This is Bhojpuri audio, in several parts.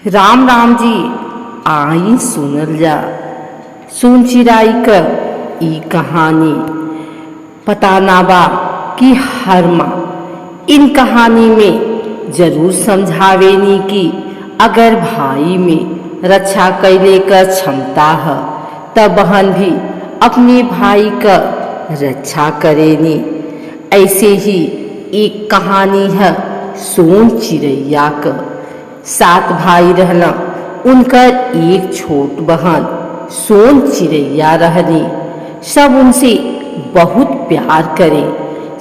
राम राम जी आई सुनल जा। सुन चिराई क ई कहानी पता ना बा कि हर माँ इन कहानी में जरूर समझावेनी कि अगर भाई में रक्षा कैले क क्षमता है तब बहन भी अपने भाई क रक्षा करेनी। ऐसे ही एक कहानी है सोन चिड़ैया क। 7 भाई रहना, उनकर एक छोट बहन सोन चिड़ैया रहनी। सब उनसे बहुत प्यार करे।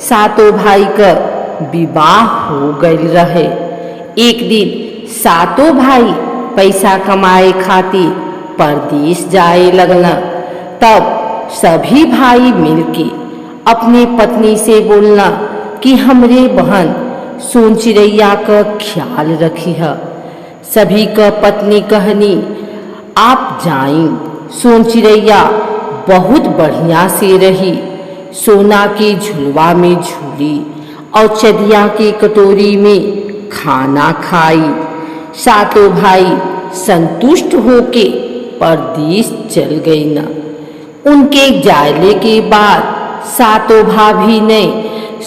7 भाई का विवाह हो गई रहे। एक दिन 7 भाई पैसा कमाए खातिर परदेश जाए लगना। तब सभी भाई मिलके अपने पत्नी से बोलना कि हमरे बहन सोन चिड़ैया का ख्याल रखी है। सभी का पत्नी कहनी आप जाइन, सोन चिड़ैया बहुत बढ़िया से रही। सोना के झुलवा में झूली और चदिया के कटोरी में खाना खाई। 7 भाई संतुष्ट होके परदेश चल गई न। उनके जाने के बाद 7 भाभी ने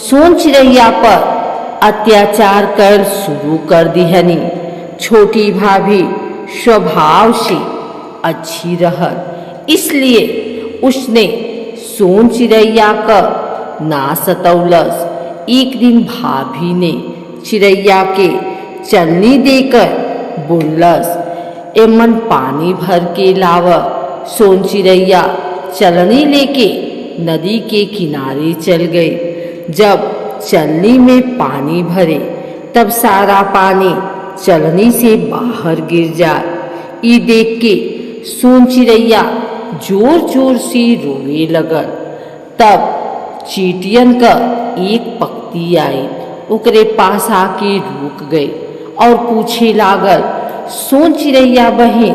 सोन चिड़ैया पर अत्याचार कर शुरू कर दिहनी। छोटी भाभी स्वभाव से अच्छी रहत, इसलिए उसने सोन चिड़ैया का ना सतौलस। एक दिन भाभी ने चिड़ैया के चलनी देकर बोलस, एमन पानी भर के लाव। सोन चिड़ैया चलनी लेके नदी के किनारे चल गए। जब चलनी में पानी भरे तब सारा पानी चलनी से बाहर गिर जाए। ये देख के सोन चिड़ैया जोर जोर से रोने लगल। तब चीटियन का एक पक्षी आई, ओकरे पास आके रुक गए और पूछे लागल, सोन चिड़ैया बहन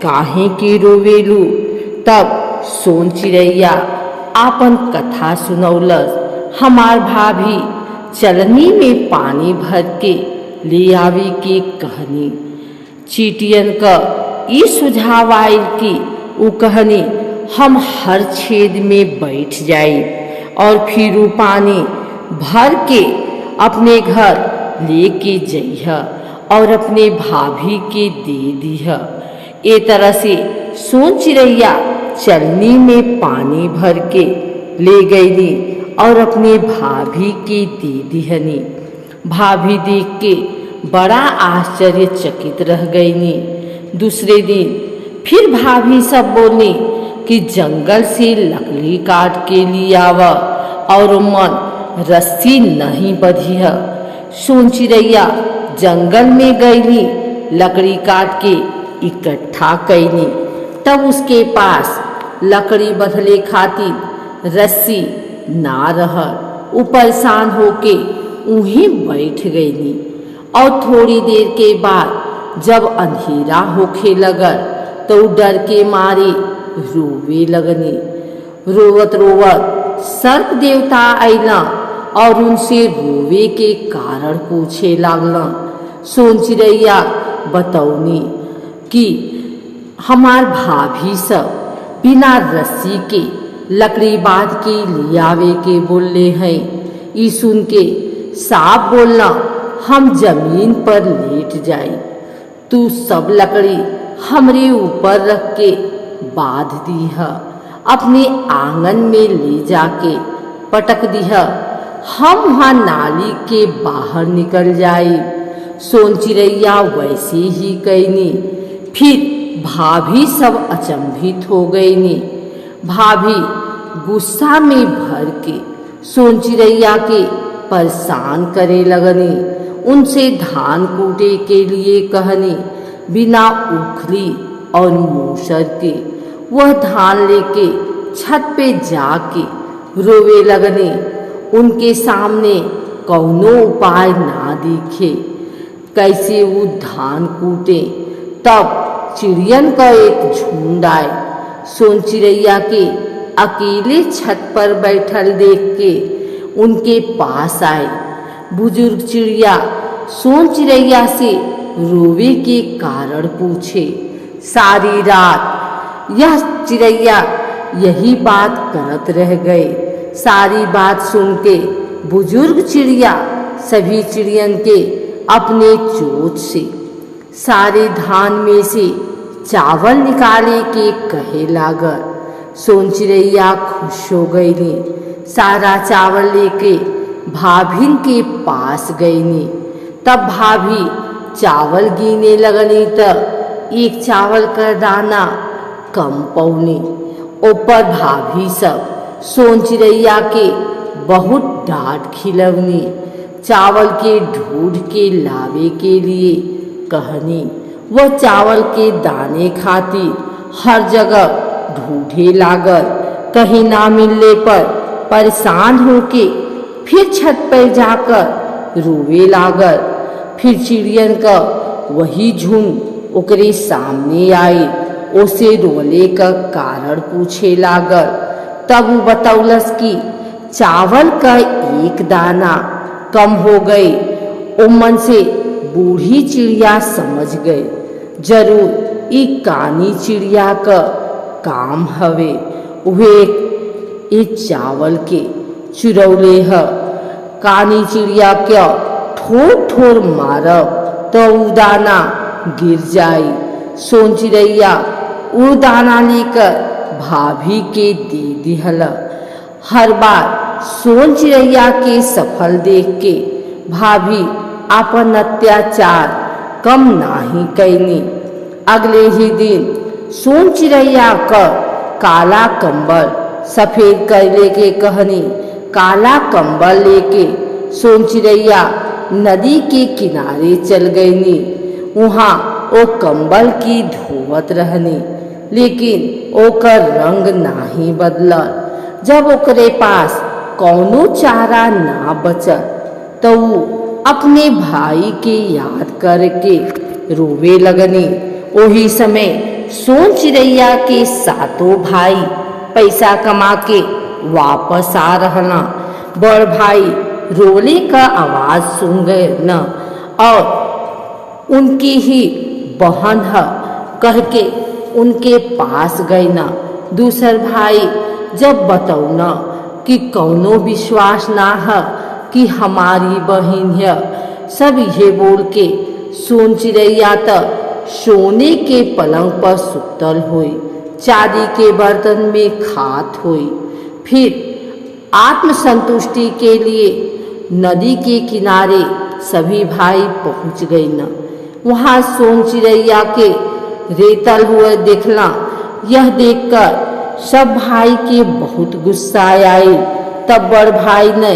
काहे के रोवेलू। तब सोन चिड़ैया आपन कथा सुनौलस। हमार भाभी चलनी में पानी भर के ले आवे के कहनी। चीटियन का ई सुझाव आयल कि वो कहनी हम हर छेद में बैठ जाए और फिर वो पानी भर के अपने घर लेके जइह और अपने भाभी के दे दीह। ए तरह से सोन चिड़ैया चलनी में पानी भर के ले गईनी और अपने भाभी के दे दीहनी। भाभी देख के बड़ा आश्चर्यचकित रह गईनी। दूसरे दिन फिर भाभी सब बोली कि जंगल से लकड़ी काट के लिए आवा और मन रस्सी नहीं बधिया। सोन चिड़ैया जंगल में गईनी, लकड़ी काट के इकट्ठा कैनी। तब उसके पास लकड़ी बंधले खातिर रस्सी ना रहल। वो परेशान होके उहीं बैठ गईनी और थोड़ी देर के बाद जब अंधेरा होखे लगल तो डर के मारे रोवे लगनी। रोवत रोवत सर्प देवता अइला और उनसे रोवे के कारण पूछे लागला। सोन चिड़ैया बतौनी कि हमार भाभी सब बिना रस्सी के लकड़ी बांध के लियावे के बोले हैं। ई सुन के साफ बोलना हम जमीन पर लेट जाए, तू सब लकड़ी हमरे ऊपर रख के बांध दीह, अपने आंगन में ले जाके पटक दीह, हम वहाँ नाली के बाहर निकल जाए। सोन चिड़ैया वैसे ही कैनी। फिर भाभी सब अचंभित हो गईनी। भाभी गुस्सा में भर के सोन चिड़ैया के परेशान करे लगनी। उनसे धान कूटे के लिए कहनी। बिना उखली और मूसर के वह धान लेके छत पे जाके रोवे लगनी। उनके सामने कौनो उपाय ना दिखे कैसे वो धान कूटे। तब चिड़ियन का एक झुंड आए। सोन चिड़ैया के अकेले छत पर बैठल देख के उनके पास आए। बुजुर्ग चिड़िया सोन चिड़ैया से रोवे के कारण पूछे। सारी रात यह चिड़ैया यही बात करत रह गए। सारी बात सुन के बुजुर्ग चिड़िया सभी चिड़ियन के अपने चोंच से सारे धान में से चावल निकाले के कहे लागल। सोन चिड़ैया खुश हो गईली। सारा चावल लेके भाभिन के पास गईनी। तब भाभी चावल गिने लगनी त एक चावल का दाना कम पौनी। ऊपर भाभी सब सोन चिड़ैया के बहुत डांट खिलवनी। चावल के ढूंढ के लावे के लिए कहनी। वह चावल के दाने खातिर हर जगह ढूंढे लागल। कहीं ना मिलने पर परेशान होके फिर छत पर जाकर रोवे लागल। फिर चिड़ियन का वही झुंड ओकरे सामने आई। उसे रोले का कारण पूछे लागल। तब वो बतौलस कि चावल का एक दाना कम हो गई। ओ मन से बूढ़ी चिड़िया समझ गई जरूर ई कानी चिड़िया का काम हवे। वे एक चावल के चुरौले ह। कानी चिड़िया क्या ठोर ठोर मारब तो उ दाना गिर जाई। सोन चिड़ैया उ दाना लेकर भाभी के दे दिहल। हर बार सोन चिड़ैया के सफल देख के भाभी अपन अत्याचार कम नाही कैनी। अगले ही दिन सोन चिड़ैया का काला कंबल सफेद कर लेके कहनी। काला कंबल लेके सोन चिड़ैया नदी के किनारे चल गईनी। वहाँ ओ कंबल की धोवत रहनी, लेकिन ओकर रंग नाही बदलल। जब ओकरे पास कौनो चारा ना बचल तो वो अपने भाई के याद करके रोवे लगनी। वही समय सोन चिड़ैया के सातों भाई पैसा कमा के वापस आ रहना। बड़ भाई रोले का आवाज सुन गए न और उनकी ही बहन है कह के उनके पास गए न। दूसर भाई जब बतौना कि कौनो विश्वास ना है कि हमारी बहन है, सब ये बोल के सोन चिड़ैया तक सोने के पलंग पर सुतल हुई, चांदी के बर्तन में खात हुई। फिर आत्मसंतुष्टि के लिए नदी के किनारे सभी भाई पहुंच गए न। वहाँ सोन चिड़ैया के रेतल हुए देखला। यह देखकर सब भाई के बहुत गुस्सा आई। तब बड़ भाई ने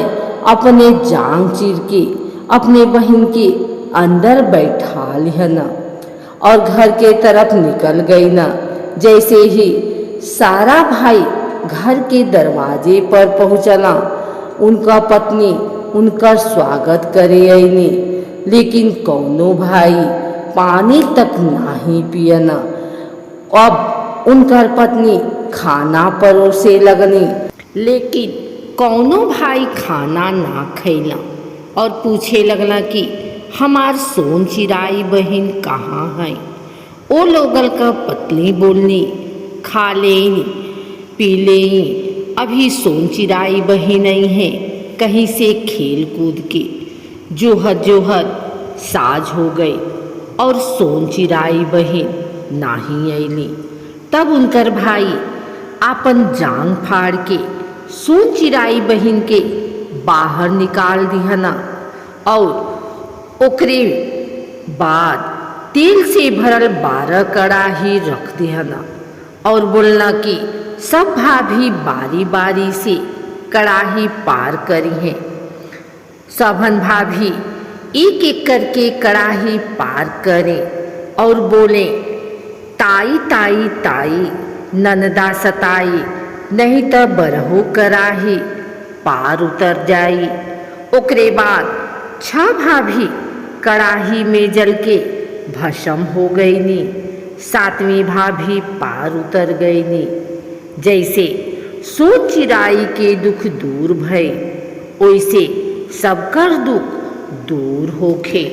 अपने जांग चीर के अपने बहन के अंदर बैठा लिया न और घर के तरफ निकल गई न। जैसे ही सारा भाई घर के दरवाजे पर पहुंचला, उनका पत्नी उनका स्वागत करे आईनी, लेकिन कौनो भाई पानी तक नहीं पियना। अब उनकर पत्नी खाना परोसे लगनी, लेकिन कौनो भाई खाना ना खैला और पूछे लगला कि हमार सोन चिराई बहन कहाँ है। ओ लोगल का पत्नी बोलनी, खा लेनी पी लेनी, अभी सोन चिराई बहन नहीं है कहीं से खेल कूद के। जोहर जोहर साझ हो गई और सोन चिराई बहन नाही अली। तब उनकर भाई आपन जांग फाड़ के सोन चिराई बहन के बाहर निकाल दिहना और ओकरे बाद तेल से भरल 12 कड़ाही रख दिहना और बोलना कि सब भाभी बारी बारी से कड़ाही पार करी हैं। सबन भाभी एक एक करके कड़ाही पार करें और बोले, ताई ताई ताई ननदा सताई, नहीं तो बरहु कराही पार उतर जाई। ओकरे बाद 6 भाभी कड़ाही में जल के भस्म हो गई नी। 7वीं भाभी पार उतर गई नी। जैसे सोन चिराई के दुख दूर भय, ओइसे सबकर दुख दूर होखे।